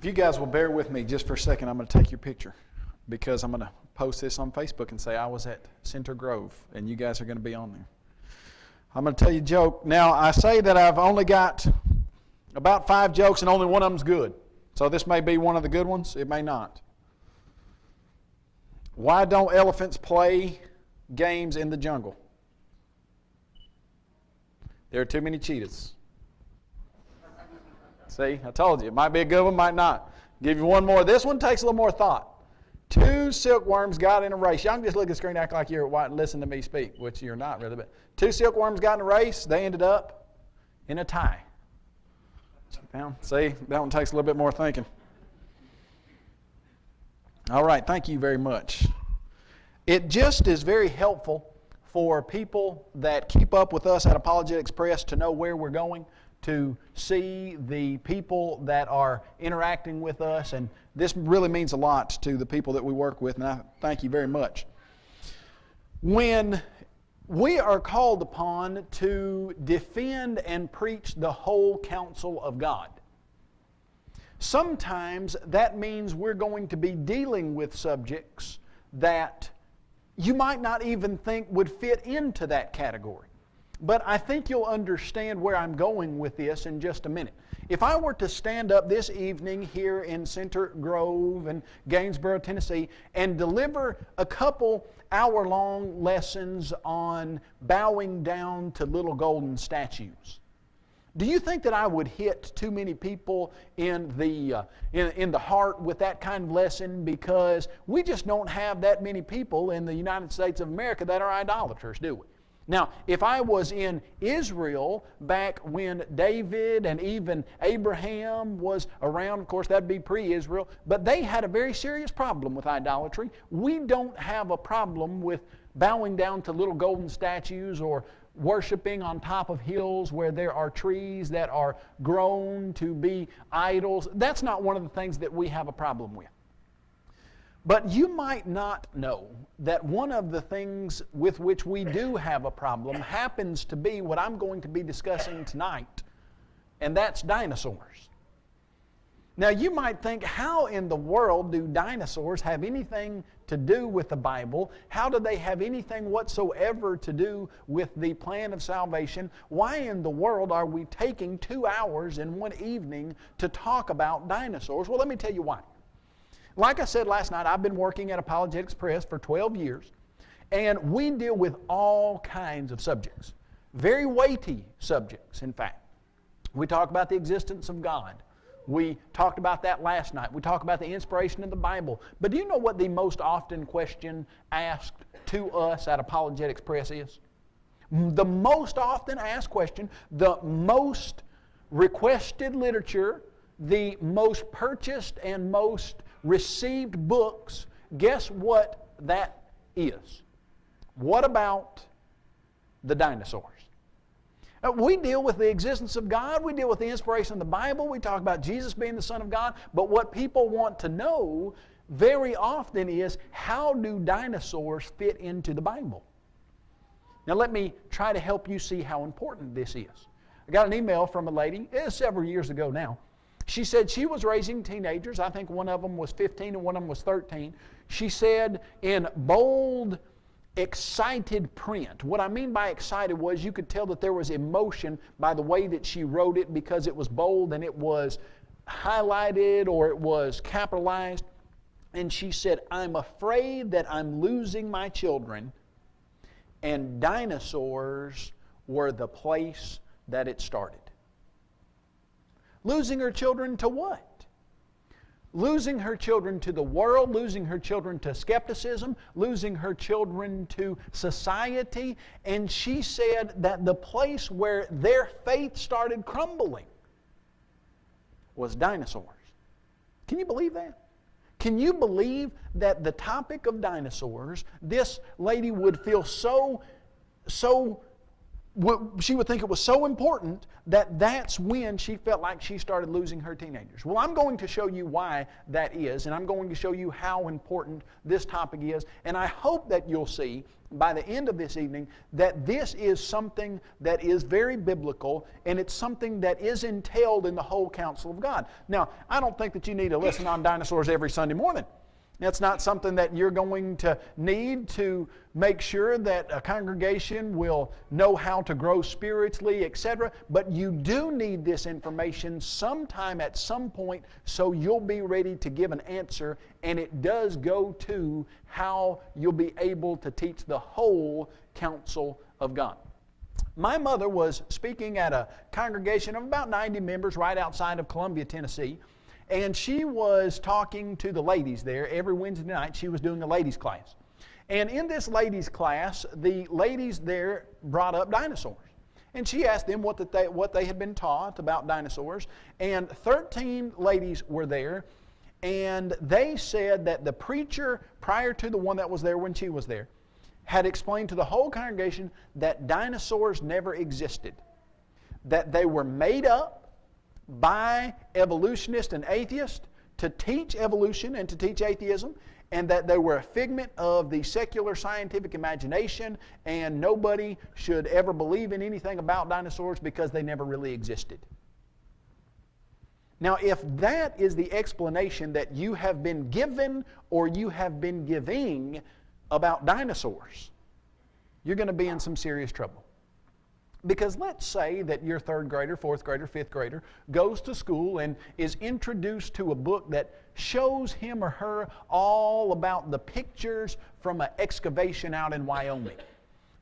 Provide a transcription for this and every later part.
If you guys will bear with me just for a second, I'm going to take your picture because I'm going to post this on Facebook and say I was at Center Grove, and you guys are going to be on there. I'm going to tell you a joke. Now, I say that I've only got about 5 jokes and only one of them's good. So this may be one of the good ones. It may not. Why don't elephants play games in the jungle? There are too many cheetahs. See, I told you. It might be a good one, might not. Give you one more. This one takes a little more thought. 2 silkworms got in a race. Y'all can just look at the screen and act like you're white and listen to me speak, which you're not really. But 2 silkworms got in a race. They ended up in a tie. See, that one takes a little bit more thinking. All right, thank you very much. It just is very helpful for people that keep up with us at Apologetics Press to know where we're going, to see the people that are interacting with us, and this really means a lot to the people that we work with, and I thank you very much. When we are called upon to defend and preach the whole counsel of God, sometimes that means we're going to be dealing with subjects that you might not even think would fit into that category. But I think you'll understand where I'm going with this in just a minute. If I were to stand up this evening here in Center Grove in Gainesboro, Tennessee, and deliver a couple hour-long lessons on bowing down to little golden statues, do you think that I would hit too many people in the heart with that kind of lesson? Because we just don't have that many people in the United States of America that are idolaters, do we? Now, if I was in Israel back when David and even Abraham was around, of course that'd be pre-Israel, but they had a very serious problem with idolatry. We don't have a problem with bowing down to little golden statues or worshiping on top of hills where there are trees that are grown to be idols. That's not one of the things that we have a problem with. But you might not know that one of the things with which we do have a problem happens to be what I'm going to be discussing tonight, and that's dinosaurs. Now you might think, how in the world do dinosaurs have anything to do with the Bible? How do they have anything whatsoever to do with the plan of salvation? Why in the world are we taking 2 hours in one evening to talk about dinosaurs? Well, let me tell you why. Like I said last night, I've been working at Apologetics Press for 12 years, and we deal with all kinds of subjects. Very weighty subjects, in fact. We talk about the existence of God. We talked about that last night. We talk about the inspiration of the Bible. But do you know what the most often question asked to us at Apologetics Press is? The most often asked question, the most requested literature, the most purchased and most received books, guess what that is? What about the dinosaurs? We deal with the existence of God, we deal with the inspiration of the Bible, we talk about Jesus being the Son of God, but what people want to know very often is, how do dinosaurs fit into the Bible? Now let me try to help you see how important this is. I got an email from a lady, several years ago now. She said she was raising teenagers. I think one of them was 15 and one of them was 13. She said in bold, excited print. What I mean by excited was you could tell that there was emotion by the way that she wrote it, because it was bold and it was highlighted or it was capitalized. And she said, "I'm afraid that I'm losing my children, and dinosaurs were the place that it started." Losing her children to what? Losing her children to the world, losing her children to skepticism, losing her children to society. And she said that the place where their faith started crumbling was dinosaurs. Can you believe that? Can you believe that the topic of dinosaurs, this lady would feel so she would think it was so important that that's when she felt like she started losing her teenagers. Well, I'm going to show you why that is, and I'm going to show you how important this topic is, and I hope that you'll see by the end of this evening that this is something that is very biblical, and it's something that is entailed in the whole counsel of God. Now, I don't think that you need to listen on dinosaurs every Sunday morning. That's not something that you're going to need to make sure that a congregation will know how to grow spiritually, etc. But you do need this information sometime at some point so you'll be ready to give an answer, and it does go to how you'll be able to teach the whole counsel of God. My mother was speaking at a congregation of about 90 members right outside of Columbia, Tennessee. And she was talking to the ladies there. Every Wednesday night she was doing a ladies' class. And in this ladies' class, the ladies there brought up dinosaurs. And she asked them what they had been taught about dinosaurs. And 13 ladies were there. And they said that the preacher, prior to the one that was there when she was there, had explained to the whole congregation that dinosaurs never existed. That they were made up by evolutionists and atheists to teach evolution and to teach atheism, and that they were a figment of the secular scientific imagination, and nobody should ever believe in anything about dinosaurs because they never really existed. Now, if that is the explanation that you have been given or you have been giving about dinosaurs, you're going to be in some serious trouble. Because let's say that your third grader, fourth grader, fifth grader goes to school and is introduced to a book that shows him or her all about the pictures from an excavation out in Wyoming.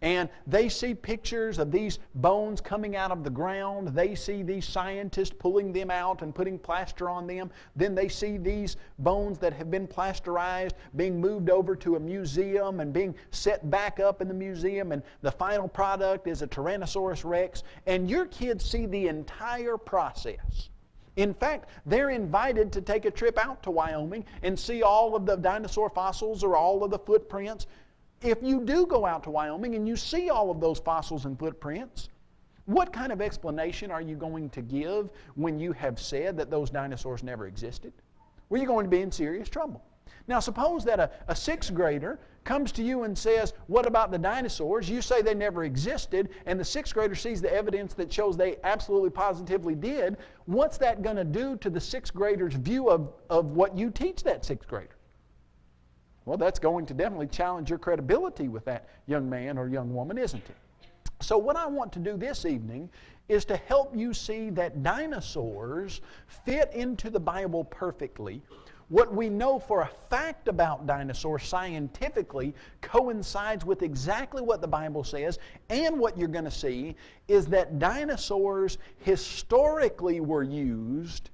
And they see pictures of these bones coming out of the ground. They see these scientists pulling them out and putting plaster on them. Then they see these bones that have been plasterized being moved over to a museum and being set back up in the museum. And the final product is a Tyrannosaurus Rex. And your kids see the entire process. In fact, they're invited to take a trip out to Wyoming and see all of the dinosaur fossils or all of the footprints. If you do go out to Wyoming and you see all of those fossils and footprints, what kind of explanation are you going to give when you have said that those dinosaurs never existed? Well, you're going to be in serious trouble. Now, suppose that a sixth grader comes to you and says, what about the dinosaurs? You say they never existed, and the sixth grader sees the evidence that shows they absolutely positively did. What's that going to do to the sixth grader's view of what you teach that sixth grader? Well, that's going to definitely challenge your credibility with that young man or young woman, isn't it? So what I want to do this evening is to help you see that dinosaurs fit into the Bible perfectly. What we know for a fact about dinosaurs scientifically coincides with exactly what the Bible says, and what you're going to see is that dinosaurs historically were used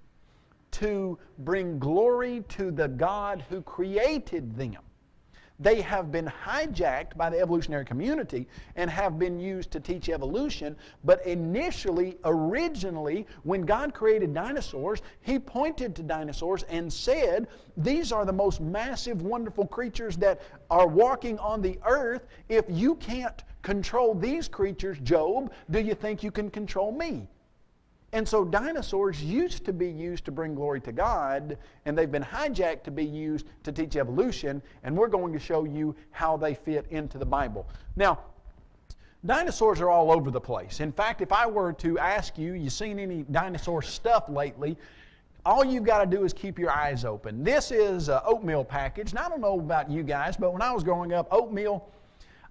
to bring glory to the God who created them. They have been hijacked by the evolutionary community and have been used to teach evolution, but originally, when God created dinosaurs, He pointed to dinosaurs and said, these are the most massive, wonderful creatures that are walking on the earth. If you can't control these creatures, Job, do you think you can control me? And so dinosaurs used to be used to bring glory to God, and they've been hijacked to be used to teach evolution, and we're going to show you how they fit into the Bible. Now, dinosaurs are all over the place. In fact, if I were to ask you, you seen any dinosaur stuff lately, all you've got to do is keep your eyes open. This is an oatmeal package, and I don't know about you guys, but when I was growing up, oatmeal,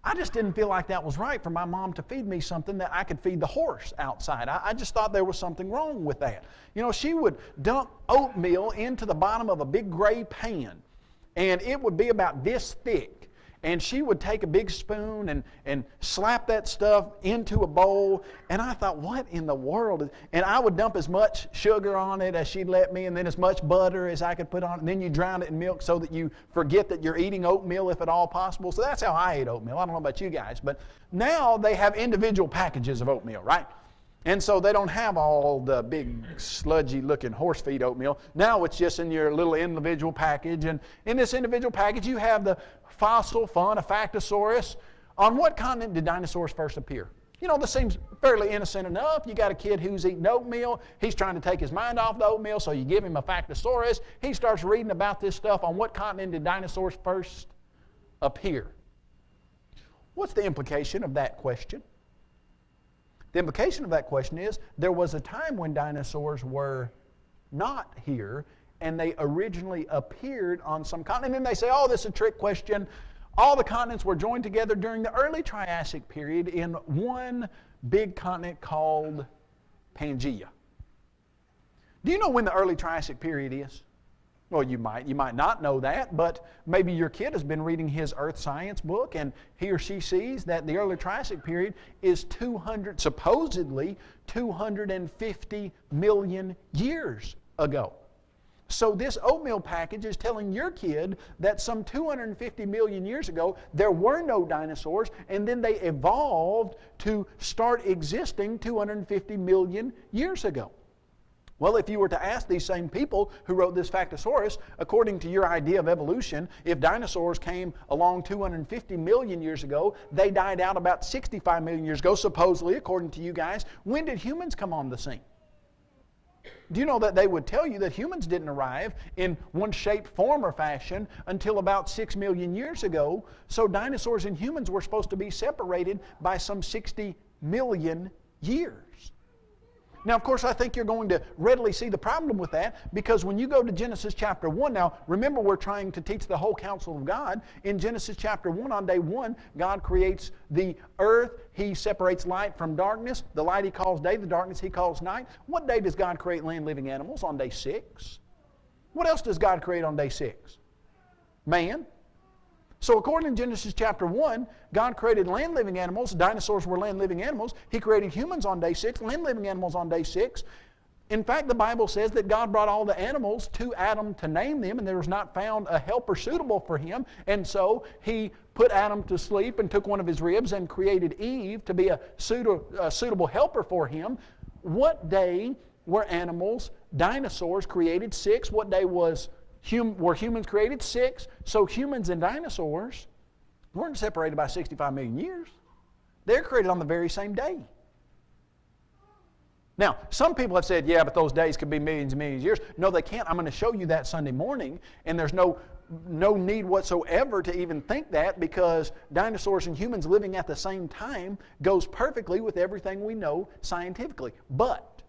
I just didn't feel like that was right for my mom to feed me something that I could feed the horse outside. I just thought there was something wrong with that. You know, she would dump oatmeal into the bottom of a big gray pan, and it would be about this thick. And she would take a big spoon and slap that stuff into a bowl. And I thought, what in the world? And I would dump as much sugar on it as she'd let me, and then as much butter as I could put on it. And then you drown it in milk so that you forget that you're eating oatmeal if at all possible. So that's how I ate oatmeal. I don't know about you guys. But now they have individual packages of oatmeal, right? And so they don't have all the big sludgy looking horse feed oatmeal. Now it's just in your little individual package. And in this individual package you have the fossil fun, a Factosaurus. On what continent did dinosaurs first appear? You know, this seems fairly innocent enough. You got a kid who's eating oatmeal. He's trying to take his mind off the oatmeal, so you give him a Factosaurus. He starts reading about this stuff. On what continent did dinosaurs first appear? What's the implication of that question? The implication of that question is there was a time when dinosaurs were not here, and they originally appeared on some continent. And then they say, oh, this is a trick question. All the continents were joined together during the early Triassic period in one big continent called Pangaea. Do you know when the early Triassic period is? Well, you might not know that, but maybe your kid has been reading his earth science book and he or she sees that the early Triassic period is supposedly 250 million years ago. So this oatmeal package is telling your kid that some 250 million years ago there were no dinosaurs, and then they evolved to start existing 250 million years ago. Well, if you were to ask these same people who wrote this Factosaurus, according to your idea of evolution, if dinosaurs came along 250 million years ago, they died out about 65 million years ago, supposedly, according to you guys. When did humans come on the scene? Do you know that they would tell you that humans didn't arrive in one shape, form, or fashion until about 6 million years ago? So dinosaurs and humans were supposed to be separated by some 60 million years. Now, of course, I think you're going to readily see the problem with that, because when you go to Genesis chapter 1, now remember we're trying to teach the whole counsel of God. In Genesis chapter 1, on day 1, God creates the earth. He separates light from darkness. The light He calls day, the darkness He calls night. What day does God create land, living animals? On day 6. What else does God create on day 6? Man. So according to Genesis chapter 1, God created land-living animals. Dinosaurs were land-living animals. He created humans on day 6, land-living animals on day 6. In fact, the Bible says that God brought all the animals to Adam to name them, and there was not found a helper suitable for him. And so He put Adam to sleep and took one of his ribs and created Eve to be a suitable helper for him. What day were animals, dinosaurs, created? 6. What day were humans created? 6. So humans and dinosaurs weren't separated by 65 million years. They're created on the very same day. Now, some people have said, yeah, but those days could be millions and millions of years. No, they can't. I'm going to show you that Sunday morning, and there's no need whatsoever to even think that, because dinosaurs and humans living at the same time goes perfectly with everything we know scientifically. But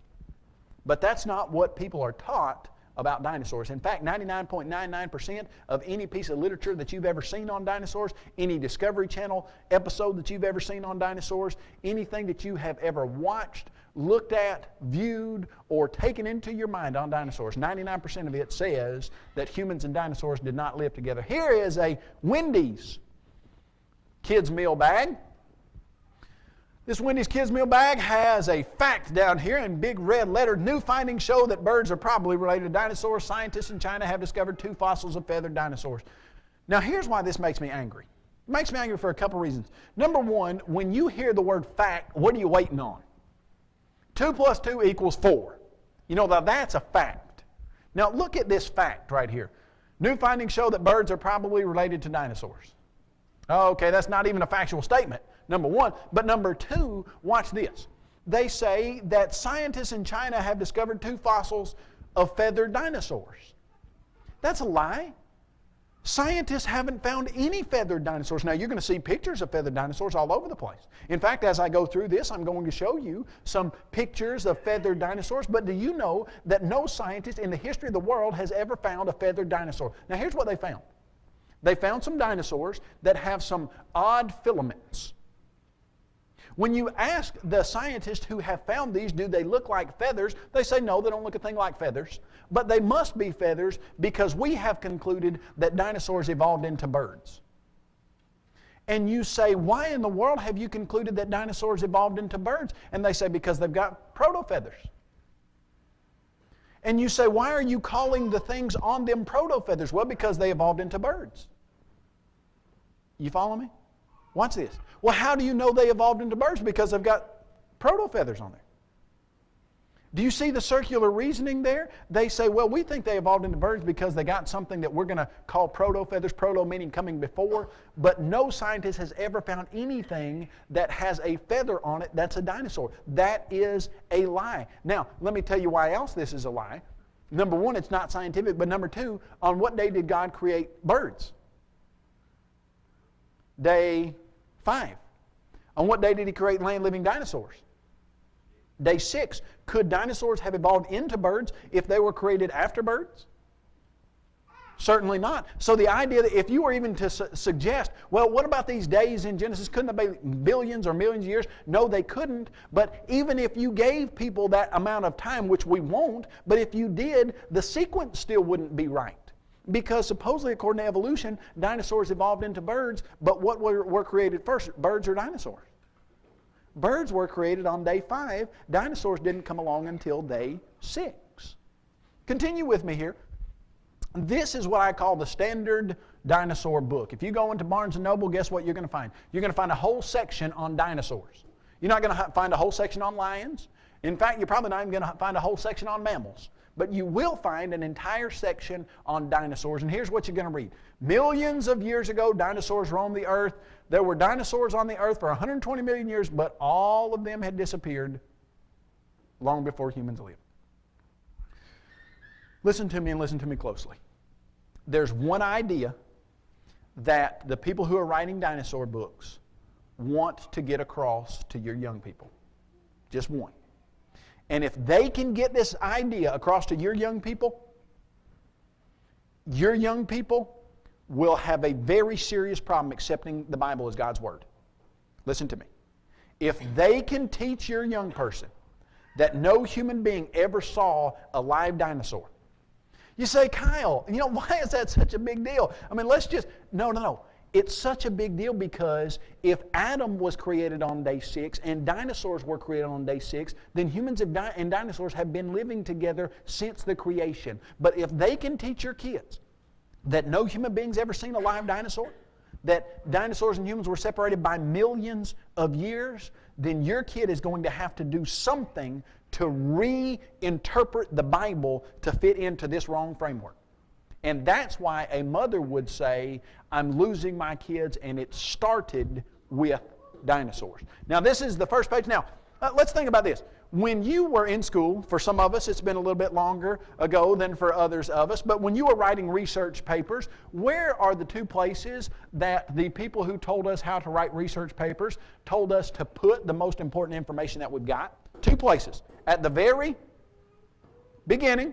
that's not what people are taught about dinosaurs. In fact, 99.99% of any piece of literature that you've ever seen on dinosaurs, any Discovery Channel episode that you've ever seen on dinosaurs, anything that you have ever watched, looked at, viewed, or taken into your mind on dinosaurs, 99% of it says that humans and dinosaurs did not live together. Here is a Wendy's kids meal bag. This Wendy's Kids Meal Bag has a fact down here in big red letter. New findings show that birds are probably related to dinosaurs. Scientists in China have discovered 2 fossils of feathered dinosaurs. Now, here's why this makes me angry. It makes me angry for a couple reasons. Number one, when you hear the word fact, what are you waiting on? 2 + 2 = 4. You know, that's a fact. Now, look at this fact right here. New findings show that birds are probably related to dinosaurs. Okay, that's not even a factual statement, number one. But number two, watch this. They say that scientists in China have discovered 2 fossils of feathered dinosaurs. That's a lie. Scientists haven't found any feathered dinosaurs. Now, you're going to see pictures of feathered dinosaurs all over the place. In fact, as I go through this, I'm going to show you some pictures of feathered dinosaurs. But do you know that no scientist in the history of the world has ever found a feathered dinosaur? Now, here's what they found. They found some dinosaurs that have some odd filaments. When you ask the scientists who have found these, do they look like feathers? They say, no, they don't look a thing like feathers. But they must be feathers because we have concluded that dinosaurs evolved into birds. And you say, why in the world have you concluded that dinosaurs evolved into birds? And they say, because they've got proto-feathers. And you say, why are you calling the things on them proto-feathers? Well, because they evolved into birds. You follow me? Watch this. Well, how do you know they evolved into birds? Because they've got proto-feathers on there. Do you see the circular reasoning there? They say, well, we think they evolved into birds because they got something that we're going to call proto-feathers, proto meaning coming before, but no scientist has ever found anything that has a feather on it that's a dinosaur. That is a lie. Now, let me tell you why else this is a lie. Number one, it's not scientific, but number two, on what day did God create birds? Day 5. On what day did He create land-living dinosaurs? Day 6. Could dinosaurs have evolved into birds if they were created after birds? Certainly not. So the idea that if you were even to suggest, well, what about these days in Genesis? Couldn't they be billions or millions of years? No, they couldn't. But even if you gave people that amount of time, which we won't, but if you did, the sequence still wouldn't be right. Because supposedly, according to evolution, dinosaurs evolved into birds, but what were created first, birds or dinosaurs? Birds were created on day 5. Dinosaurs didn't come along until day 6. Continue with me here. This is what I call the standard dinosaur book. If you go into Barnes & Noble, guess what you're going to find? You're going to find a whole section on dinosaurs. You're not going to find a whole section on lions. In fact, you're probably not even going to find a whole section on mammals. But you will find an entire section on dinosaurs. And here's what you're going to read. Millions of years ago, dinosaurs roamed the earth. There were dinosaurs on the earth for 120 million years, but all of them had disappeared long before humans lived. Listen to me and listen to me closely. There's one idea that the people who are writing dinosaur books want to get across to your young people. Just one. And if they can get this idea across to your young people will have a very serious problem accepting the Bible as God's Word. Listen to me. If they can teach your young person that no human being ever saw a live dinosaur, you say, Kyle, why is that such a big deal? I mean, no. It's such a big deal because if Adam was created on day 6 and dinosaurs were created on day 6, then humans and dinosaurs have been living together since the creation. But if they can teach your kids that no human being's ever seen a live dinosaur, that dinosaurs and humans were separated by millions of years, then your kid is going to have to do something to reinterpret the Bible to fit into this wrong framework. And that's why a mother would say, I'm losing my kids, and it started with dinosaurs. Now, this is the first page. Now, let's think about this. When you were in school, for some of us, it's been a little bit longer ago than for others of us, but when you were writing research papers, where are the two places that the people who told us how to write research papers told us to put the most important information that we've got? Two places. At the very beginning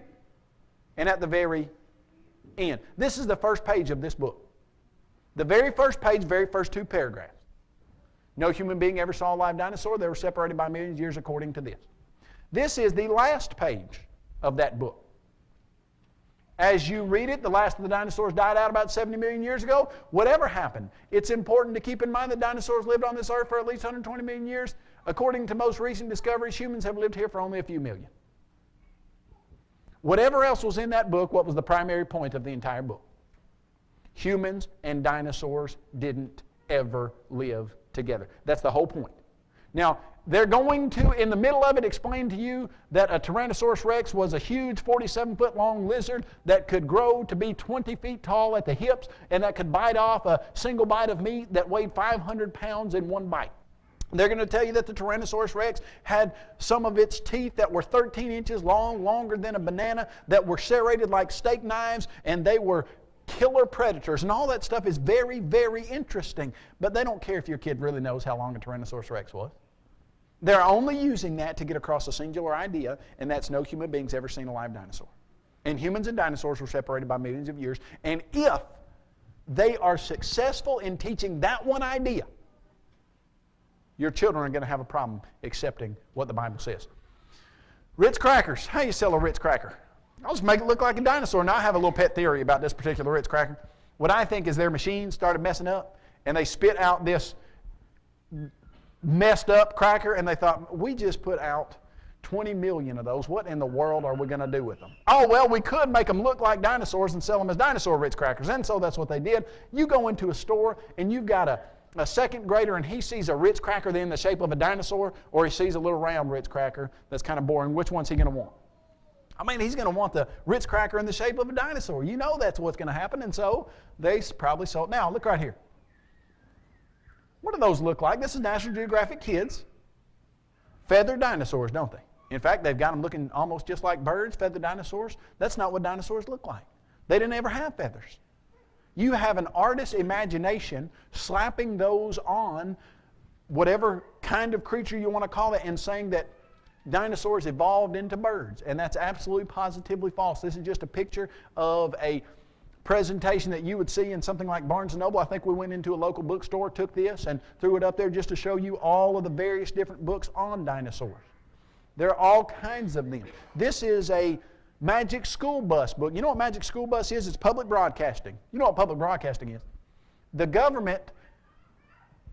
and at the very end. This is the first page of this book. The very first page, very first 2 paragraphs. No human being ever saw a live dinosaur. They were separated by millions of years according to this. This is the last page of that book. As you read it, the last of the dinosaurs died out about 70 million years ago. Whatever happened, it's important to keep in mind that dinosaurs lived on this earth for at least 120 million years. According to most recent discoveries, humans have lived here for only a few million. Whatever else was in that book, what was the primary point of the entire book? Humans and dinosaurs didn't ever live together. That's the whole point. Now, they're going to, in the middle of it, explain to you that a Tyrannosaurus rex was a huge 47-foot-long lizard that could grow to be 20 feet tall at the hips and that could bite off a single bite of meat that weighed 500 pounds in one bite. They're going to tell you that the Tyrannosaurus rex had some of its teeth that were 13 inches long, longer than a banana, that were serrated like steak knives, and they were killer predators. And all that stuff is very, very interesting. But they don't care if your kid really knows how long a Tyrannosaurus rex was. They're only using that to get across a singular idea, and that's no human being's ever seen a live dinosaur. And humans and dinosaurs were separated by millions of years. And if they are successful in teaching that one idea, your children are going to have a problem accepting what the Bible says. Ritz crackers. How do you sell a Ritz cracker? I'll just make it look like a dinosaur. Now I have a little pet theory about this particular Ritz cracker. What I think is their machine started messing up, and they spit out this messed up cracker, and they thought, we just put out 20 million of those. What in the world are we going to do with them? Oh, well, we could make them look like dinosaurs and sell them as dinosaur Ritz crackers. And so that's what they did. You go into a store, and you've got a second grader and he sees a Ritz cracker in the shape of a dinosaur, or he sees a little round Ritz cracker that's kind of boring, which one's he going to want? I mean, he's going to want the Ritz cracker in the shape of a dinosaur. You know that's what's going to happen, and so they probably sold. Now, look right here. What do those look like? This is National Geographic Kids. Feathered dinosaurs, don't they? In fact, they've got them looking almost just like birds, feathered dinosaurs. That's not what dinosaurs look like. They didn't ever have feathers. You have an artist's imagination slapping those on whatever kind of creature you want to call it and saying that dinosaurs evolved into birds. And that's absolutely positively false. This is just a picture of a presentation that you would see in something like Barnes & Noble. I think we went into a local bookstore, took this, and threw it up there just to show you all of the various different books on dinosaurs. There are all kinds of them. This is a Magic School Bus book. You know what Magic School Bus is? It's public broadcasting. You know what public broadcasting is? The government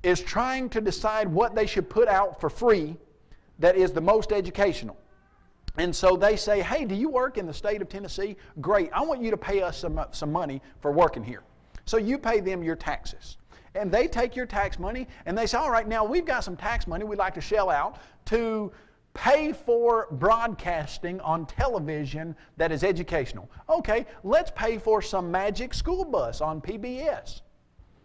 is trying to decide what they should put out for free that is the most educational. And so they say, hey, do you work in the state of Tennessee? Great. I want you to pay us some money for working here. So you pay them your taxes. And they take your tax money and they say, all right, now we've got some tax money we'd like to shell out to pay for broadcasting on television that is educational. Okay, let's pay for some Magic School Bus on PBS.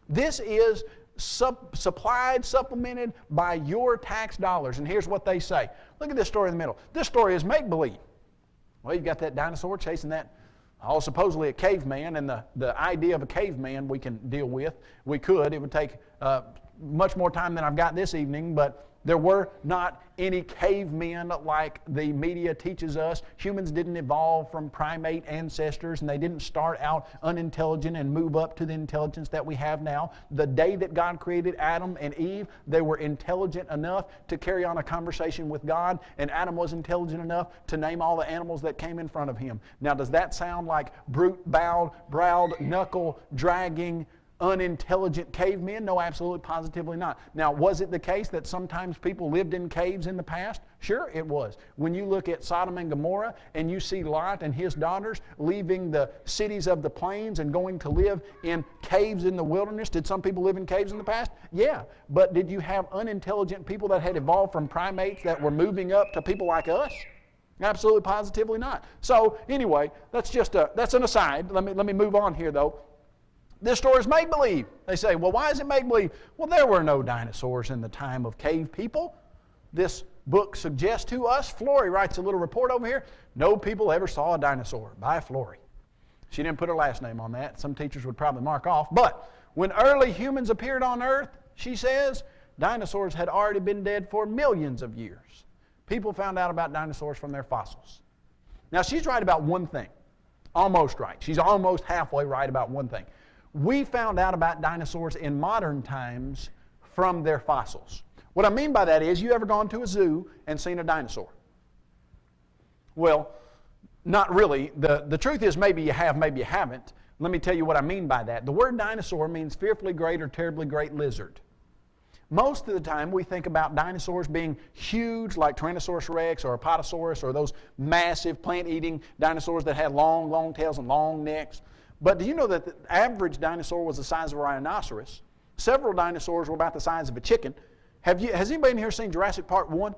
This is supplied, supplemented by your tax dollars. And here's what they say. Look at this story in the middle. This story is make-believe. Well, you've got that dinosaur chasing that, supposedly a caveman, and the idea of a caveman we can deal with. We could. It would take much more time than I've got this evening, but there were not any cavemen like the media teaches us. Humans didn't evolve from primate ancestors, and they didn't start out unintelligent and move up to the intelligence that we have now. The day that God created Adam and Eve, they were intelligent enough to carry on a conversation with God, and Adam was intelligent enough to name all the animals that came in front of him. Now, does that sound like browed, knuckle-dragging, unintelligent cavemen? No, absolutely positively not. Now, was it the case that sometimes people lived in caves in the past? Sure, it was. When you look at Sodom and Gomorrah and you see Lot and his daughters leaving the cities of the plains and going to live in caves in the wilderness, did some people live in caves in the past? Yeah, but did you have unintelligent people that had evolved from primates that were moving up to people like us? Absolutely positively not. So anyway, that's an aside. Let me move on here though. This story is make-believe. They say, well, why is it make-believe? Well, there were no dinosaurs in the time of cave people. This book suggests to us, Flory writes a little report over here, no people ever saw a dinosaur, by Flory. She didn't put her last name on that. Some teachers would probably mark off. But when early humans appeared on Earth, she says, dinosaurs had already been dead for millions of years. People found out about dinosaurs from their fossils. Now, she's right about one thing. Almost right. She's almost halfway right about one thing. We found out about dinosaurs in modern times from their fossils. What I mean by that is, you ever gone to a zoo and seen a dinosaur? Well, not really. The truth is maybe you have, maybe you haven't. Let me tell you what I mean by that. The word dinosaur means fearfully great or terribly great lizard. Most of the time we think about dinosaurs being huge like Tyrannosaurus rex or Apatosaurus or those massive plant-eating dinosaurs that had long, long tails and long necks. But do you know that the average dinosaur was the size of a rhinoceros? Several dinosaurs were about the size of a chicken. Has anybody in here seen Jurassic Park 1?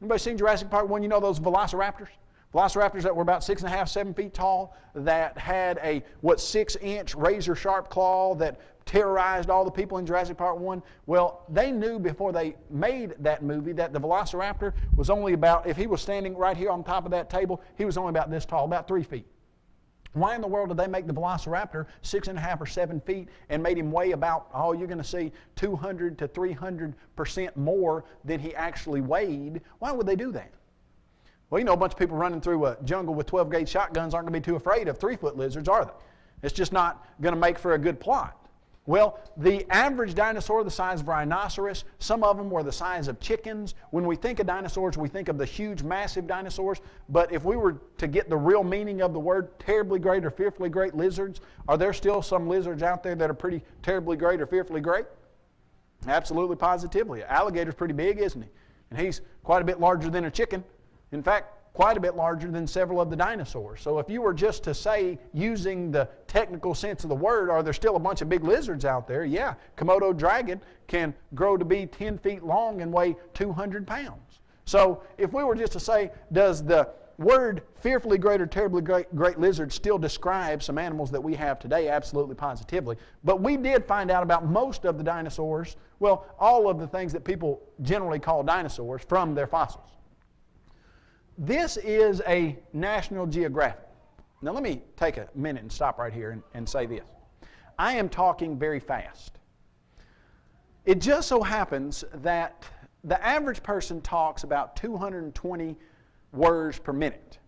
Anybody seen Jurassic Park 1? You know those velociraptors? Velociraptors that were about 6.5, 7 feet tall, that had a 6-inch razor-sharp claw that terrorized all the people in Jurassic Park 1. Well, they knew before they made that movie that the velociraptor was only about, if he was standing right here on top of that table, he was only about this tall, about 3 feet. Why in the world did they make the velociraptor 6.5 or 7 feet and made him weigh about, you're going to see 200 to 300% more than he actually weighed? Why would they do that? Well, you know, a bunch of people running through a jungle with 12-gauge shotguns aren't going to be too afraid of 3-foot lizards, are they? It's just not going to make for a good plot. Well, the average dinosaur the size of a rhinoceros, some of them were the size of chickens. When we think of dinosaurs, we think of the huge, massive dinosaurs. But if we were to get the real meaning of the word terribly great or fearfully great lizards, are there still some lizards out there that are pretty terribly great or fearfully great? Absolutely, positively. An alligator's pretty big, isn't he? And he's quite a bit larger than a chicken. In fact, quite a bit larger than several of the dinosaurs. So if you were just to say, using the technical sense of the word, are there still a bunch of big lizards out there? Yeah, Komodo dragon can grow to be 10 feet long and weigh 200 pounds. So if we were just to say, does the word fearfully great or terribly great lizard still describe some animals that we have today? Absolutely, positively. But we did find out about most of the dinosaurs, well, all of the things that people generally call dinosaurs, from their fossils. This is a National Geographic. Now let me take a minute and stop right here and say this. I am talking very fast. It just so happens that the average person talks about 220 words per minute.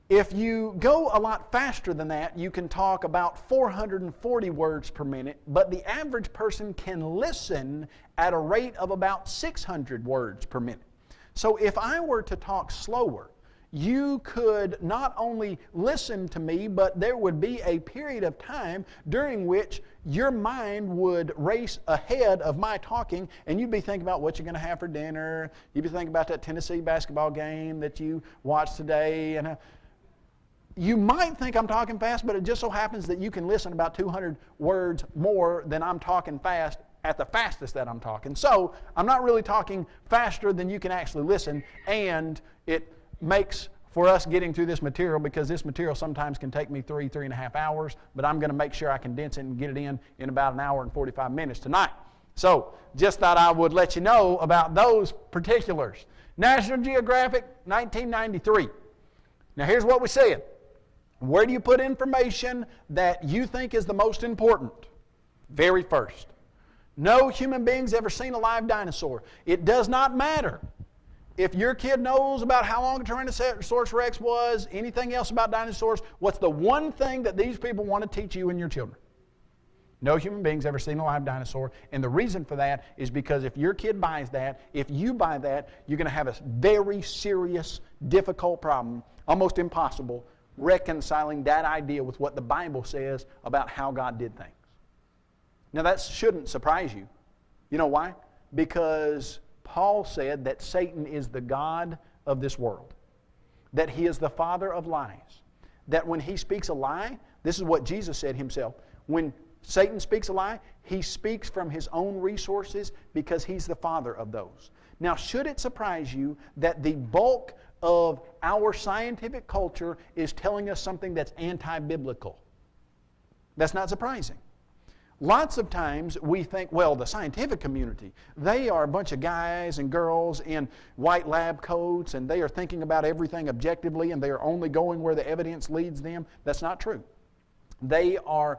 If you go a lot faster than that, you can talk about 440 words per minute, but the average person can listen at a rate of about 600 words per minute. So if I were to talk slower, you could not only listen to me, but there would be a period of time during which your mind would race ahead of my talking, and you'd be thinking about what you're going to have for dinner. You'd be thinking about that Tennessee basketball game that you watched today. And you might think I'm talking fast, but it just so happens that you can listen about 200 words more than I'm talking fast at the fastest that I'm talking. So I'm not really talking faster than you can actually listen, and it makes for us getting through this material, because this material sometimes can take me 3.5 hours, but I'm going to make sure I condense it and get it in about an hour and 45 minutes tonight. So just thought I would let you know about those particulars. National Geographic, 1993. Now here's what we said. Where do you put information that you think is the most important? Very first. No human being's ever seen a live dinosaur. It does not matter if your kid knows about how long a Tyrannosaurus Rex was, anything else about dinosaurs. What's the one thing that these people want to teach you and your children? No human being's ever seen a live dinosaur. And the reason for that is because if your kid buys that, if you buy that, you're going to have a very serious, difficult problem, almost impossible, reconciling that idea with what the Bible says about how God did things. Now that shouldn't surprise you. You know why? Because Paul said that Satan is the god of this world, that he is the father of lies, that when he speaks a lie, this is what Jesus said himself, when Satan speaks a lie, he speaks from his own resources because he's the father of those. Now, should it surprise you that the bulk of our scientific culture is telling us something that's anti-biblical? That's not surprising. Lots of times we think, well, the scientific community, they are a bunch of guys and girls in white lab coats, and they are thinking about everything objectively, and they are only going where the evidence leads them. That's not true. They are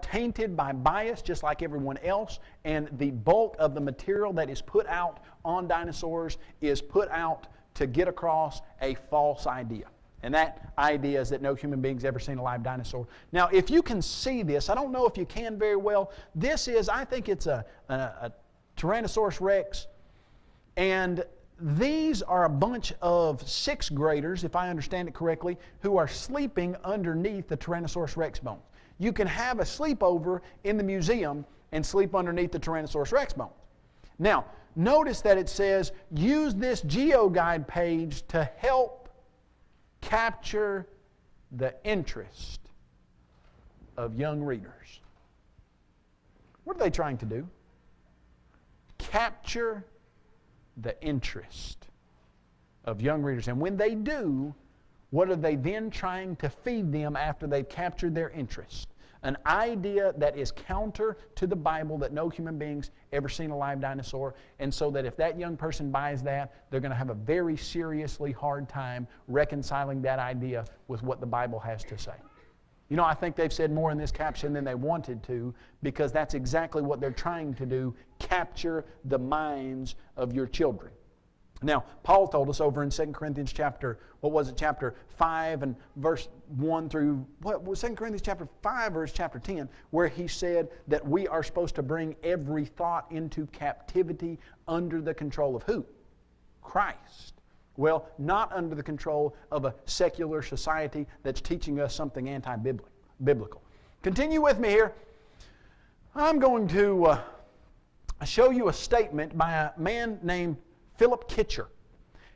tainted by bias just like everyone else, and the bulk of the material that is put out on dinosaurs is put out to get across a false idea. And that idea is that no human being's ever seen a live dinosaur. Now, if you can see this, I don't know if you can very well. This is, I think it's a Tyrannosaurus Rex. And these are a bunch of 6th graders, if I understand it correctly, who are sleeping underneath the Tyrannosaurus Rex bones. You can have a sleepover in the museum and sleep underneath the Tyrannosaurus Rex bones. Now, notice that it says, use this GeoGuide page to help capture the interest of young readers. What are they trying to do? Capture the interest of young readers. And when they do, what are they then trying to feed them after they've captured their interest? An idea that is counter to the Bible, that no human being's ever seen a live dinosaur, and so that if that young person buys that, they're going to have a very seriously hard time reconciling that idea with what the Bible has to say. You know, I think they've said more in this caption than they wanted to, because that's exactly what they're trying to do, capture the minds of your children. Now, Paul told us over in 2 Corinthians chapter 5 and verse 1 through, 2 Corinthians chapter 5 verse chapter 10, where he said that we are supposed to bring every thought into captivity under the control of who? Christ. Well, not under the control of a secular society that's teaching us something anti-biblical. Continue with me here. I'm going to show you a statement by a man named Philip Kitcher.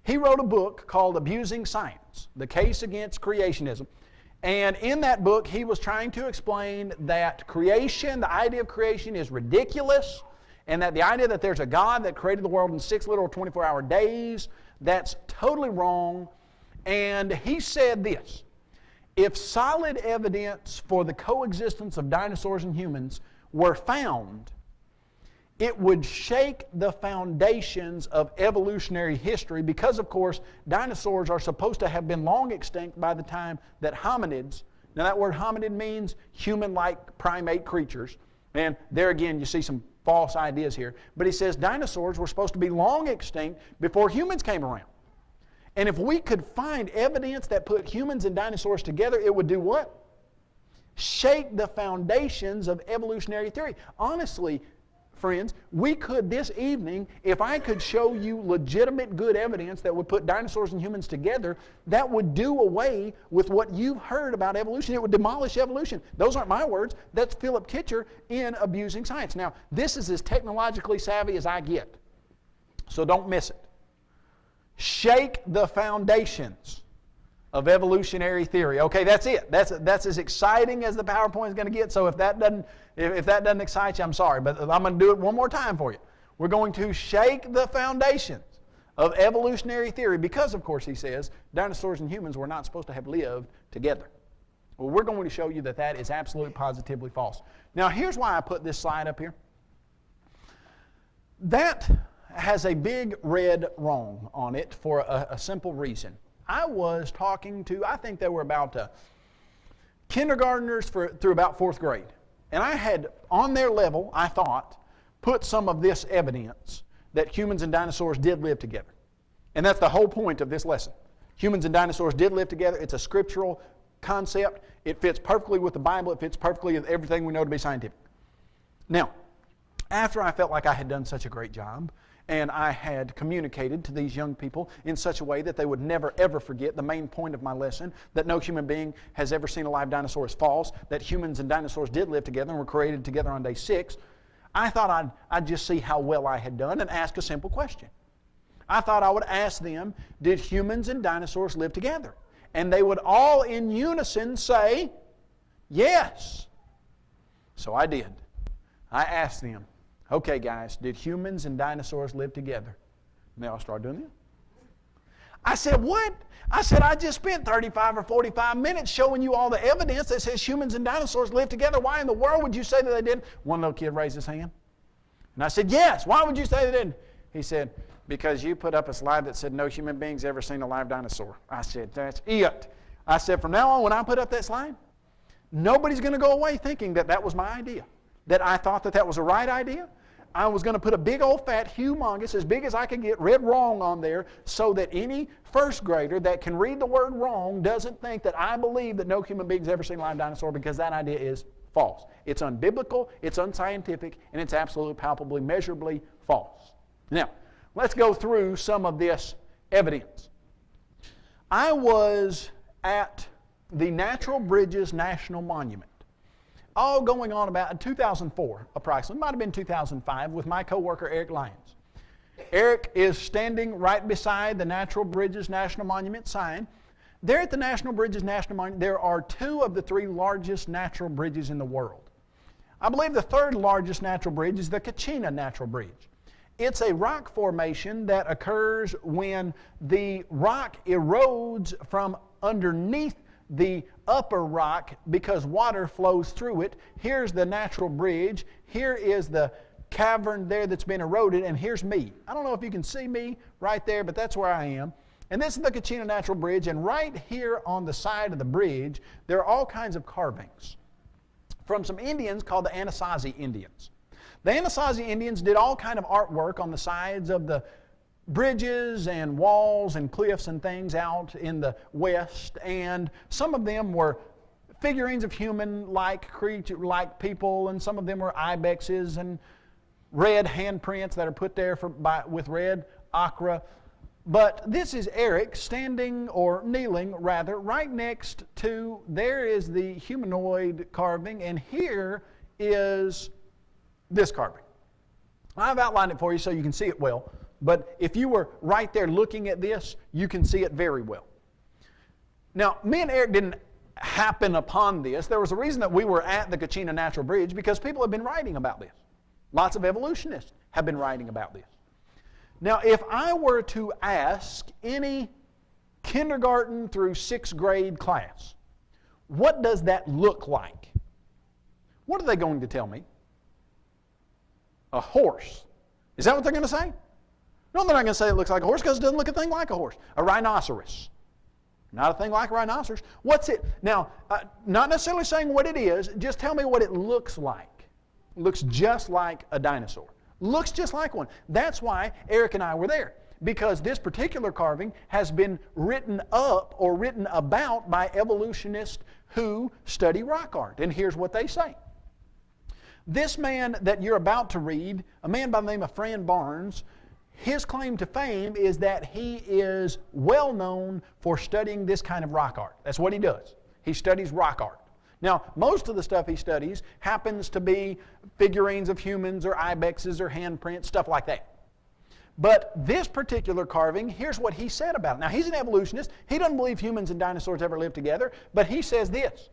he wrote a book called Abusing Science, The Case Against Creationism. And in that book, he was trying to explain that creation, the idea of creation is ridiculous, and that the idea that there's a God that created the world in 6 literal 24-hour days, that's totally wrong. And he said this: if solid evidence for the coexistence of dinosaurs and humans were found, it would shake the foundations of evolutionary history because, of course, dinosaurs are supposed to have been long extinct by the time that hominids, now that word hominid means human-like primate creatures, and there again you see some false ideas here, but he says dinosaurs were supposed to be long extinct before humans came around. And if we could find evidence that put humans and dinosaurs together, it would do what? Shake the foundations of evolutionary theory. Honestly, friends, we could this evening, if I could show you legitimate good evidence that would put dinosaurs and humans together, that would do away with what you've heard about evolution. It would demolish evolution. Those aren't my words. That's Philip Kitcher in Abusing Science. Now, this is as technologically savvy as I get, so don't miss it. Shake the foundations of evolutionary theory. Okay, that's it. That's as exciting as the PowerPoint is going to get. So if that doesn't excite you, I'm sorry, but I'm going to do it one more time for you. We're going to shake the foundations of evolutionary theory because, of course, he says, dinosaurs and humans were not supposed to have lived together. Well, we're going to show you that that is absolutely positively false. Now, here's why I put this slide up here. That has a big red wrong on it for a simple reason. I was talking to, I think there were about kindergartners through about 4th grade. And I had, on their level, I thought, put some of this evidence that humans and dinosaurs did live together. And that's the whole point of this lesson. Humans and dinosaurs did live together. It's a scriptural concept. It fits perfectly with the Bible. It fits perfectly with everything we know to be scientific. Now, after I felt like I had done such a great job, and I had communicated to these young people in such a way that they would never ever forget the main point of my lesson, that no human being has ever seen a live dinosaur is false, that humans and dinosaurs did live together and were created together on day 6, I thought I'd just see how well I had done and ask a simple question. I thought I would ask them, did humans and dinosaurs live together? And they would all in unison say, yes. So I did. I asked them, okay, guys, did humans and dinosaurs live together? And they all started doing that. I said, what? I said, I just spent 35 or 45 minutes showing you all the evidence that says humans and dinosaurs live together. Why in the world would you say that they didn't? One little kid raised his hand. And I said, yes. Why would you say they didn't? He said, because you put up a slide that said no human being's ever seen a live dinosaur. I said, that's it. I said, from now on, when I put up that slide, nobody's going to go away thinking that that was my idea, that I thought that that was a right idea. I was going to put a big old fat humongous, as big as I could get, red wrong on there so that any first grader that can read the word wrong doesn't think that I believe that no human being's ever seen a live dinosaur, because that idea is false. It's unbiblical, it's unscientific, and it's absolutely palpably, measurably false. Now, let's go through some of this evidence. I was at the Natural Bridges National Monument, all going on about in 2004 approximately, might have been 2005, with my coworker Eric Lyons. Eric is standing right beside the Natural Bridges National Monument sign. There at the Natural Bridges National Monument, there are 2 of the 3 largest natural bridges in the world. I believe the 3rd largest natural bridge is the Kachina Natural Bridge. It's a rock formation that occurs when the rock erodes from underneath the upper rock because water flows through it. Here's the natural bridge. Here is the cavern there that's been eroded, and here's me. I don't know if you can see me right there, but that's where I am. And this is the Kachina Natural Bridge, and right here on the side of the bridge, there are all kinds of carvings from some Indians called the Anasazi Indians. The Anasazi Indians did all kind of artwork on the sides of the bridges and walls and cliffs and things out in the west, and some of them were figurines of human-like creature, like people, and some of them were ibexes and red handprints that are put there with red ochre. But this is Eric standing, or kneeling rather, right next to, there is the humanoid carving, and here is this carving. I've outlined it for you so you can see it well. But if you were right there looking at this, you can see it very well. Now, me and Eric didn't happen upon this. There was a reason that we were at the Kachina Natural Bridge, because people have been writing about this. Lots of evolutionists have been writing about this. Now, if I were to ask any kindergarten through 6th grade class, what does that look like? What are they going to tell me? A horse. Is that what they're going to say? No, they're not going to say it looks like a horse, because it doesn't look a thing like a horse. A rhinoceros. Not a thing like a rhinoceros. What's it? Now, not necessarily saying what it is, just tell me what it looks like. It looks just like a dinosaur. Looks just like one. That's why Eric and I were there, because this particular carving has been written up or written about by evolutionists who study rock art. And here's what they say. This man that you're about to read, a man by the name of Fran Barnes, his claim to fame is that he is well known for studying this kind of rock art. That's what he does. He studies rock art. Now, most of the stuff he studies happens to be figurines of humans or ibexes or handprints, stuff like that. But this particular carving, here's what he said about it. Now, he's an evolutionist. He doesn't believe humans and dinosaurs ever lived together, but he says this.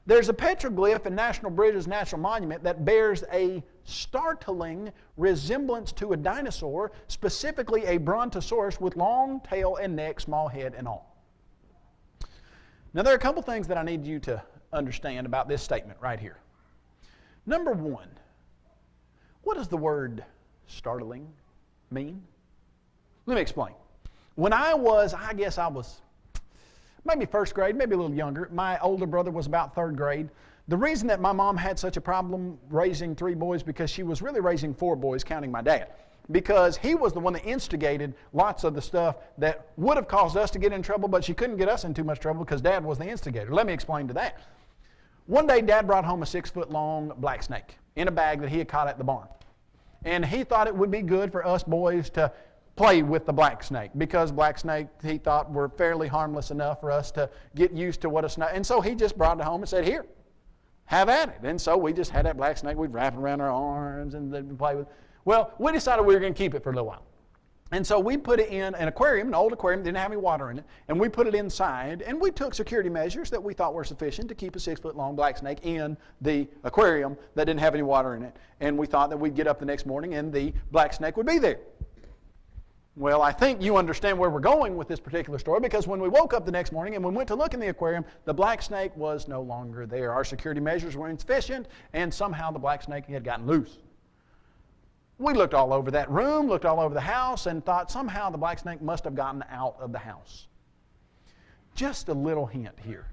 There's a petroglyph in National Bridge's National Monument that bears a startling resemblance to a dinosaur, specifically a brontosaurus with long tail and neck, small head and all. Now, there are a couple things that I need you to understand about this statement right here. Number one, what does the word startling mean? Let me explain. When I was maybe 1st grade, maybe a little younger. My older brother was about 3rd grade. The reason that my mom had such a problem raising 3 boys, because she was really raising 4 boys, counting my dad. Because he was the one that instigated lots of the stuff that would have caused us to get in trouble, but she couldn't get us in too much trouble because Dad was the instigator. Let me explain to that. One day, Dad brought home a 6-foot-long black snake in a bag that he had caught at the barn. And he thought it would be good for us boys to play with the black snake, because black snake, he thought, were fairly harmless enough for us to get used to what a snake. And so he just brought it home and said, here, have at it. And so we just had that black snake. We'd wrap it around our arms and then play with it. Well, we decided we were going to keep it for a little while. And so we put it in an aquarium, an old aquarium, didn't have any water in it, and we put it inside, and we took security measures that we thought were sufficient to keep a 6-foot-long black snake in the aquarium that didn't have any water in it. And we thought that we'd get up the next morning and the black snake would be there. Well, I think you understand where we're going with this particular story, because when we woke up the next morning and we went to look in the aquarium, the black snake was no longer there. Our security measures were insufficient, and somehow the black snake had gotten loose. We looked all over that room, looked all over the house, and thought somehow the black snake must have gotten out of the house. Just a little hint here.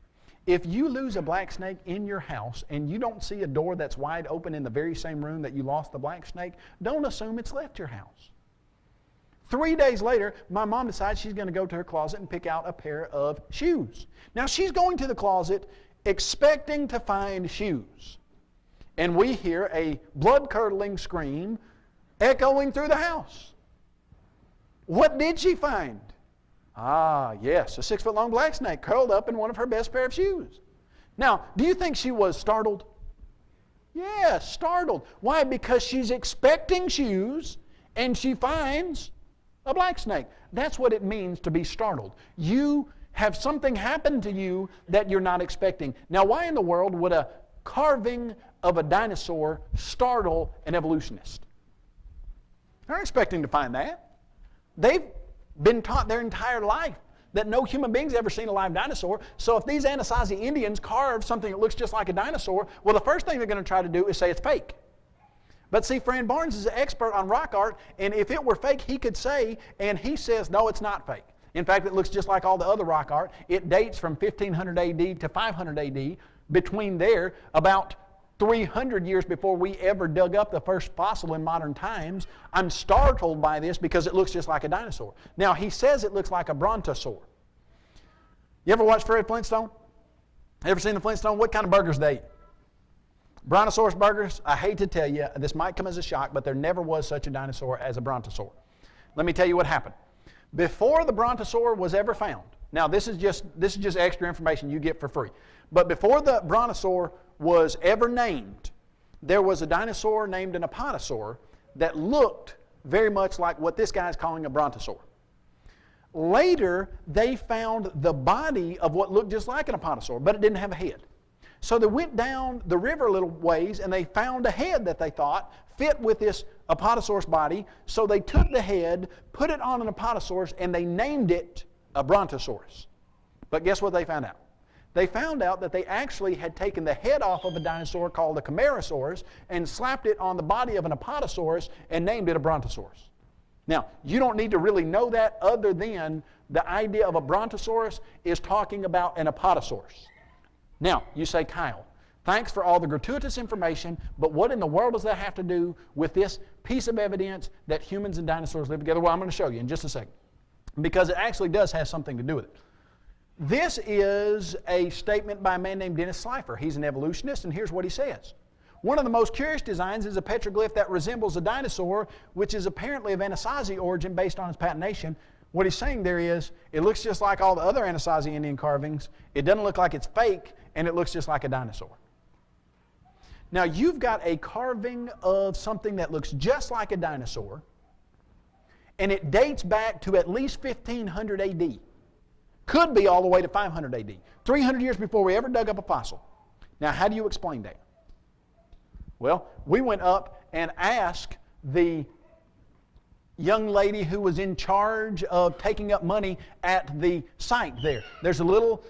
If you lose a black snake in your house and you don't see a door that's wide open in the very same room that you lost the black snake, don't assume it's left your house. 3 days later, my mom decides she's going to go to her closet and pick out a pair of shoes. Now, she's going to the closet expecting to find shoes. And we hear a blood-curdling scream echoing through the house. What did she find? Ah, yes, a 6-foot-long black snake curled up in one of her best pair of shoes. Now, do you think she was startled? Yes, startled. Why? Because she's expecting shoes and she finds a black snake. That's what it means to be startled. You have something happen to you that you're not expecting. Now, why in the world would a carving of a dinosaur startle an evolutionist? They're expecting to find that. They've been taught their entire life that no human being's ever seen a live dinosaur. So if these Anasazi Indians carve something that looks just like a dinosaur, well, the first thing they're going to try to do is say it's fake. But see, Fran Barnes is an expert on rock art, and if it were fake, he could say, and he says, no, it's not fake. In fact, it looks just like all the other rock art. It dates from 1500 AD to 500 AD. Between there, about 300 years before we ever dug up the first fossil in modern times. I'm startled by this because it looks just like a dinosaur. Now, he says it looks like a brontosaur. You ever watch Fred Flintstone? Ever seen the Flintstone? What kind of burgers they eat? Brontosaurus burgers, I hate to tell you, this might come as a shock, but there never was such a dinosaur as a brontosaur. Let me tell you what happened. Before the brontosaur was ever found, now this is just extra information you get for free, but before the brontosaur was ever named, there was a dinosaur named an apatosaur that looked very much like what this guy is calling a brontosaur. Later, they found the body of what looked just like an apatosaur, but it didn't have a head. So they went down the river a little ways, and they found a head that they thought fit with this apatosaurus body. So they took the head, put it on an apatosaurus, and they named it a brontosaurus. But guess what they found out? They found out that they actually had taken the head off of a dinosaur called a Camarasaurus and slapped it on the body of an apatosaurus and named it a brontosaurus. Now, you don't need to really know that other than the idea of a brontosaurus is talking about an apatosaurus. Now, you say, Kyle, thanks for all the gratuitous information, but what in the world does that have to do with this piece of evidence that humans and dinosaurs live together? Well, I'm going to show you in just a second, because it actually does have something to do with it. This is a statement by a man named Dennis Slifer. He's an evolutionist, and here's what he says. One of the most curious designs is a petroglyph that resembles a dinosaur, which is apparently of Anasazi origin based on its patination. What he's saying there is, it looks just like all the other Anasazi Indian carvings. It doesn't look like it's fake, and it looks just like a dinosaur. Now, you've got a carving of something that looks just like a dinosaur, and it dates back to at least 1500 AD. Could be all the way to 500 AD. 300 years before we ever dug up a fossil. Now, how do you explain that? Well, we went up and asked the young lady who was in charge of taking up money at the site there. There's a little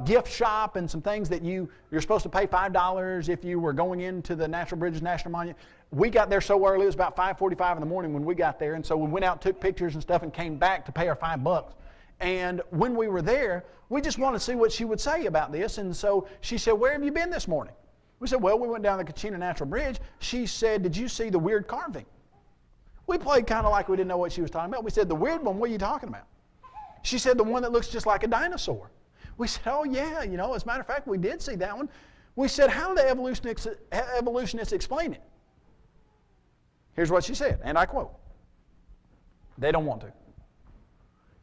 gift shop and some things that you're supposed to pay $5 if you were going into the Natural Bridges National Monument. We got there so early, it was about 5:45 in the morning when we got there, and so we went out, took pictures and stuff, and came back to pay our $5. And when we were there, we just wanted to see what she would say about this, and so she said, "Where have you been this morning?" We said, "Well, we went down the Kachina Natural Bridge." She said, "Did you see the weird carving?" We played kind of like we didn't know what she was talking about. We said, "The weird one, what are you talking about?" She said, "The one that looks just like a dinosaur." We said, "Oh yeah, as a matter of fact, we did see that one." We said, "How do the evolutionists explain it?" Here's what she said, and I quote, "They don't want to."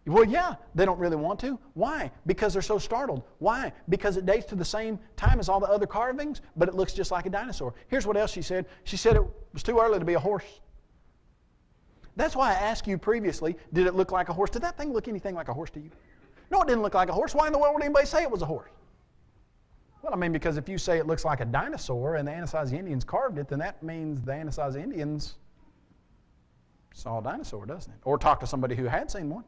Well, yeah, they don't really want to. Why? Because they're so startled. Why? Because it dates to the same time as all the other carvings, but it looks just like a dinosaur. Here's what else she said. She said it was too early to be a horse. That's why I asked you previously, did it look like a horse? Did that thing look anything like a horse to you? No, it didn't look like a horse. Why in the world would anybody say it was a horse? Well, I mean, because if you say it looks like a dinosaur and the Anasazi Indians carved it, then that means the Anasazi Indians saw a dinosaur, doesn't it? Or talked to somebody who had seen one.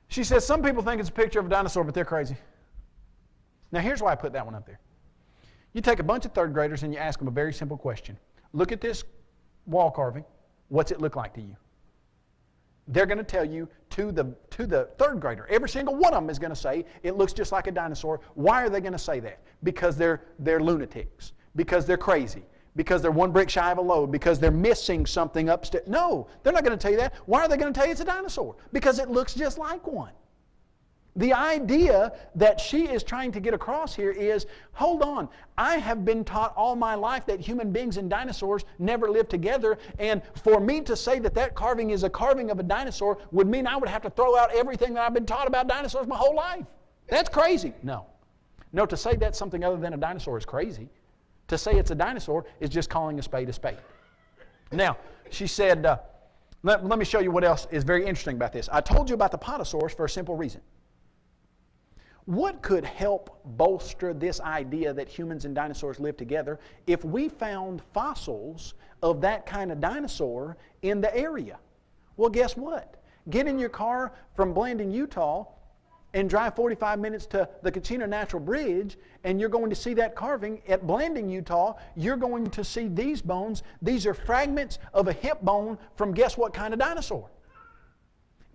She says, some people think it's a picture of a dinosaur, but they're crazy. Now, here's why I put that one up there. You take a bunch of third graders and you ask them a very simple question. Look at this wall carving. What's it look like to you? They're going to tell you to the third grader. Every single one of them is going to say, it looks just like a dinosaur. Why are they going to say that? Because they're lunatics. Because they're crazy. Because they're one brick shy of a load, because they're missing something upstairs. No, they're not going to tell you that. Why are they going to tell you it's a dinosaur? Because it looks just like one. The idea that she is trying to get across here is, hold on, I have been taught all my life that human beings and dinosaurs never lived together, and for me to say that that carving is a carving of a dinosaur would mean I would have to throw out everything that I've been taught about dinosaurs my whole life. That's crazy. No, to say that's something other than a dinosaur is crazy. To say it's a dinosaur is just calling a spade a spade. Now, she said, let me show you what else is very interesting about this. I told you about the Potosaurus for a simple reason. What could help bolster this idea that humans and dinosaurs live together if we found fossils of that kind of dinosaur in the area? Well, guess what? Get in your car from Blanding, Utah, and drive 45 minutes to the Kachina Natural Bridge, and you're going to see that carving. At Blanding, Utah, you're going to see these bones. These are fragments of a hip bone from guess what kind of dinosaur?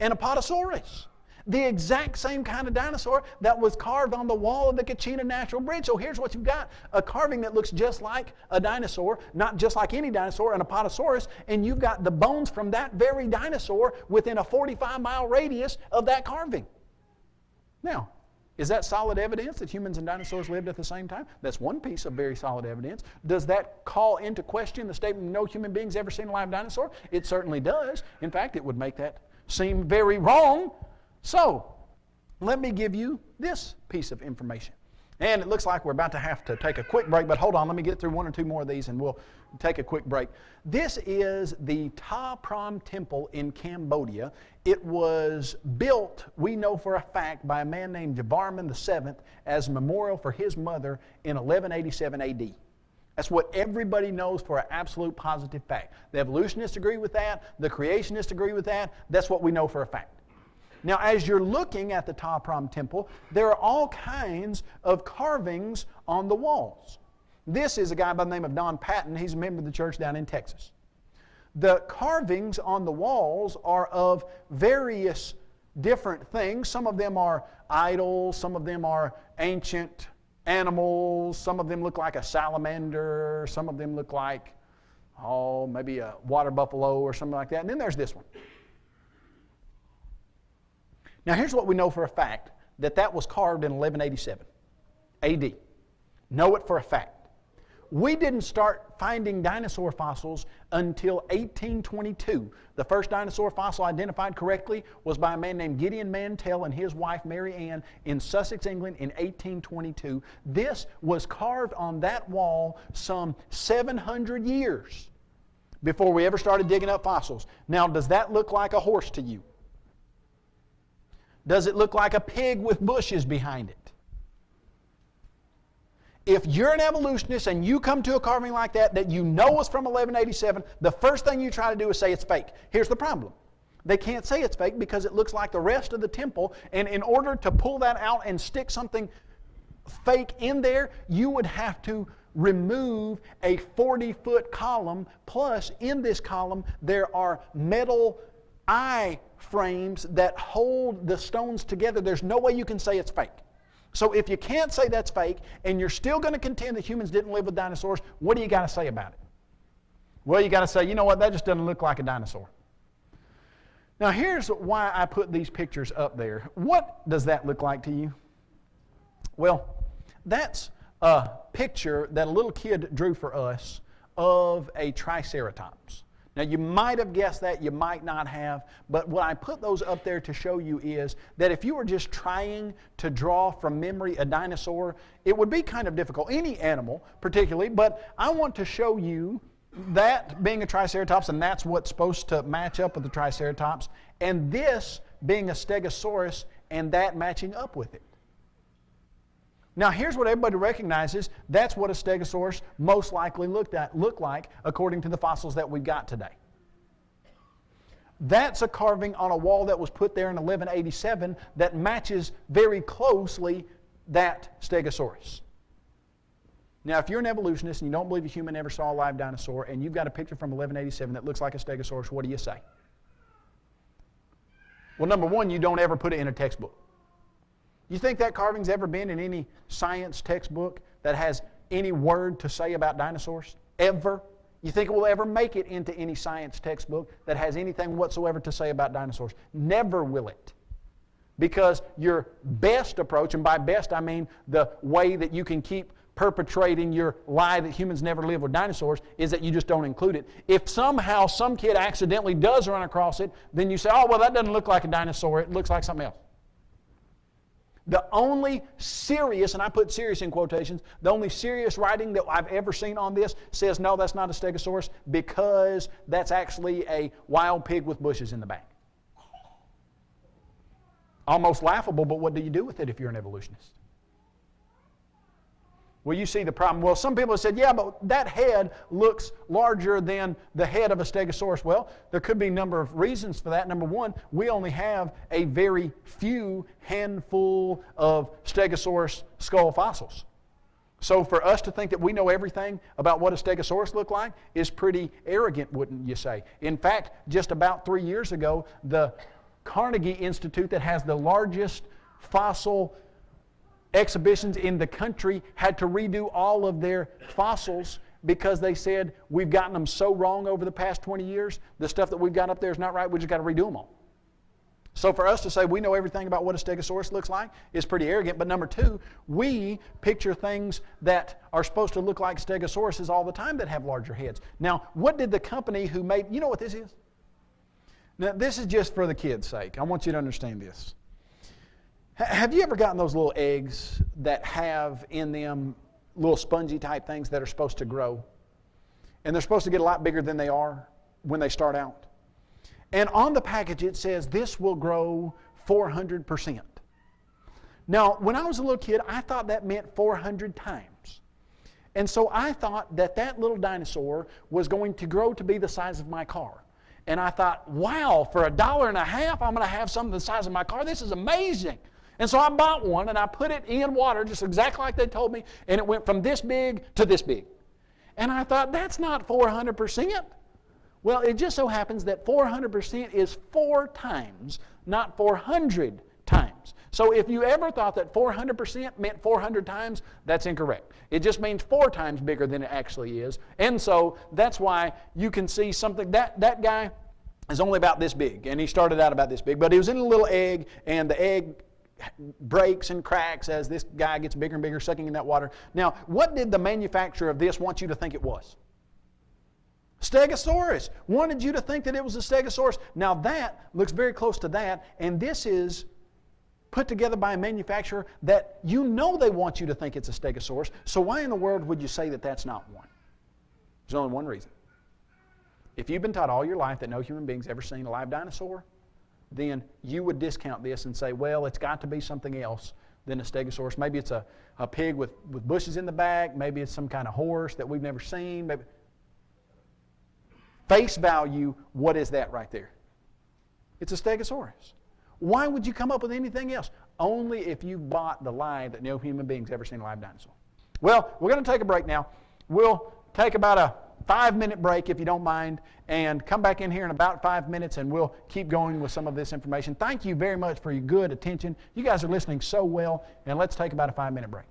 An Apatosaurus. The exact same kind of dinosaur that was carved on the wall of the Kachina Natural Bridge. So here's what you've got. A carving that looks just like a dinosaur, not just like any dinosaur, an Apatosaurus, and you've got the bones from that very dinosaur within a 45-mile radius of that carving. Now, is that solid evidence that humans and dinosaurs lived at the same time? That's one piece of very solid evidence. Does that call into question the statement no human beings ever seen a live dinosaur? It certainly does. In fact, it would make that seem very wrong. So, let me give you this piece of information. And it looks like we're about to have to take a quick break, but hold on, let me get through one or two more of these and we'll take a quick break. This is the Ta Prohm Temple in Cambodia. It was built, we know for a fact, by a man named Javarman VII as a memorial for his mother in 1187 AD. That's what everybody knows for an absolute positive fact. The evolutionists agree with that. The creationists agree with that. That's what we know for a fact. Now, as you're looking at the Ta Prohm Temple, there are all kinds of carvings on the walls. This is a guy by the name of Don Patton. He's a member of the church down in Texas. The carvings on the walls are of various different things. Some of them are idols. Some of them are ancient animals. Some of them look like a salamander. Some of them look like, maybe a water buffalo or something like that. And then there's this one. Now, here's what we know for a fact, that was carved in 1187 AD. Know it for a fact. We didn't start finding dinosaur fossils until 1822. The first dinosaur fossil identified correctly was by a man named Gideon Mantell and his wife Mary Ann in Sussex, England in 1822. This was carved on that wall some 700 years before we ever started digging up fossils. Now, does that look like a horse to you? Does it look like a pig with bushes behind it? If you're an evolutionist and you come to a carving like that you know is from 1187, the first thing you try to do is say it's fake. Here's the problem. They can't say it's fake because it looks like the rest of the temple, and in order to pull that out and stick something fake in there, you would have to remove a 40-foot column, plus in this column there are metal eye frames that hold the stones together. There's no way you can say it's fake. So if you can't say that's fake and you're still going to contend that humans didn't live with dinosaurs, what do you got to say about it? Well, you got to say, you know what, that just doesn't look like a dinosaur. Now here's why I put these pictures up there. What does that look like to you? Well, that's a picture that a little kid drew for us of a Triceratops. Now, you might have guessed that, you might not have, but what I put those up there to show you is that if you were just trying to draw from memory a dinosaur, it would be kind of difficult. Any animal, particularly, but I want to show you that being a Triceratops, and that's what's supposed to match up with the Triceratops, and this being a Stegosaurus, and that matching up with it. Now, here's what everybody recognizes. That's what a Stegosaurus most likely looked like according to the fossils that we've got today. That's a carving on a wall that was put there in 1187 that matches very closely that Stegosaurus. Now, if you're an evolutionist and you don't believe a human ever saw a live dinosaur and you've got a picture from 1187 that looks like a Stegosaurus, what do you say? Well, number one, you don't ever put it in a textbook. You think that carving's ever been in any science textbook that has any word to say about dinosaurs? Ever? You think it will ever make it into any science textbook that has anything whatsoever to say about dinosaurs? Never will it. Because your best approach, and by best I mean the way that you can keep perpetrating your lie that humans never lived with dinosaurs, is that you just don't include it. If somehow some kid accidentally does run across it, then you say, oh, well, that doesn't look like a dinosaur, it looks like something else. The only serious, and I put serious in quotations, the only serious writing that I've ever seen on this says, no, that's not a Stegosaurus, because that's actually a wild pig with bushes in the back. Almost laughable, but what do you do with it if you're an evolutionist? Well, you see the problem. Well, some people have said, yeah, but that head looks larger than the head of a Stegosaurus. Well, there could be a number of reasons for that. Number one, we only have a very few handful of Stegosaurus skull fossils. So for us to think that we know everything about what a Stegosaurus looked like is pretty arrogant, wouldn't you say? In fact, just about 3 years ago, the Carnegie Institute, that has the largest fossil exhibitions in the country, had to redo all of their fossils because they said, we've gotten them so wrong over the past 20 years, the stuff that we've got up there is not right, we just got to redo them all. So for us to say we know everything about what a Stegosaurus looks like is pretty arrogant. But number two, we picture things that are supposed to look like Stegosauruses all the time that have larger heads. Now, what did the company who made, you know what this is? Now, this is just for the kids' sake. I want you to understand this. Have you ever gotten those little eggs that have in them little spongy type things that are supposed to grow? And they're supposed to get a lot bigger than they are when they start out. And on the package it says, this will grow 400%. Now, when I was a little kid, I thought that meant 400 times. And so I thought that that little dinosaur was going to grow to be the size of my car. And I thought, wow, for $1.50, I'm going to have something the size of my car. This is amazing. And so I bought one, and I put it in water, just exactly like they told me, and it went from this big to this big. And I thought, that's not 400%. Well, it just so happens that 400% is 4 times, not 400 times. So if you ever thought that 400% meant 400 times, that's incorrect. It just means 4 times bigger than it actually is. And so that's why you can see something, that guy is only about this big, and he started out about this big, but he was in a little egg, and the egg breaks and cracks as this guy gets bigger and bigger, sucking in that water. Now, what did the manufacturer of this want you to think it was? Stegosaurus. Wanted you to think that it was a Stegosaurus. Now that looks very close to that, and this is put together by a manufacturer that you know they want you to think it's a Stegosaurus. So why in the world would you say that that's not one? There's only one reason. If you've been taught all your life that no human being's ever seen a live dinosaur, then you would discount this and say, well, it's got to be something else than a Stegosaurus. Maybe it's a pig with bushes in the back. Maybe it's some kind of horse that we've never seen. Maybe. Face value, what is that right there? It's a Stegosaurus. Why would you come up with anything else? Only if you bought the lie that no human being's ever seen a live dinosaur. Well, we're going to take a break now. We'll take about a 5-minute break, if you don't mind, and come back in here in about 5 minutes, and we'll keep going with some of this information. Thank you very much for your good attention. You guys are listening so well, and let's take about a 5-minute break.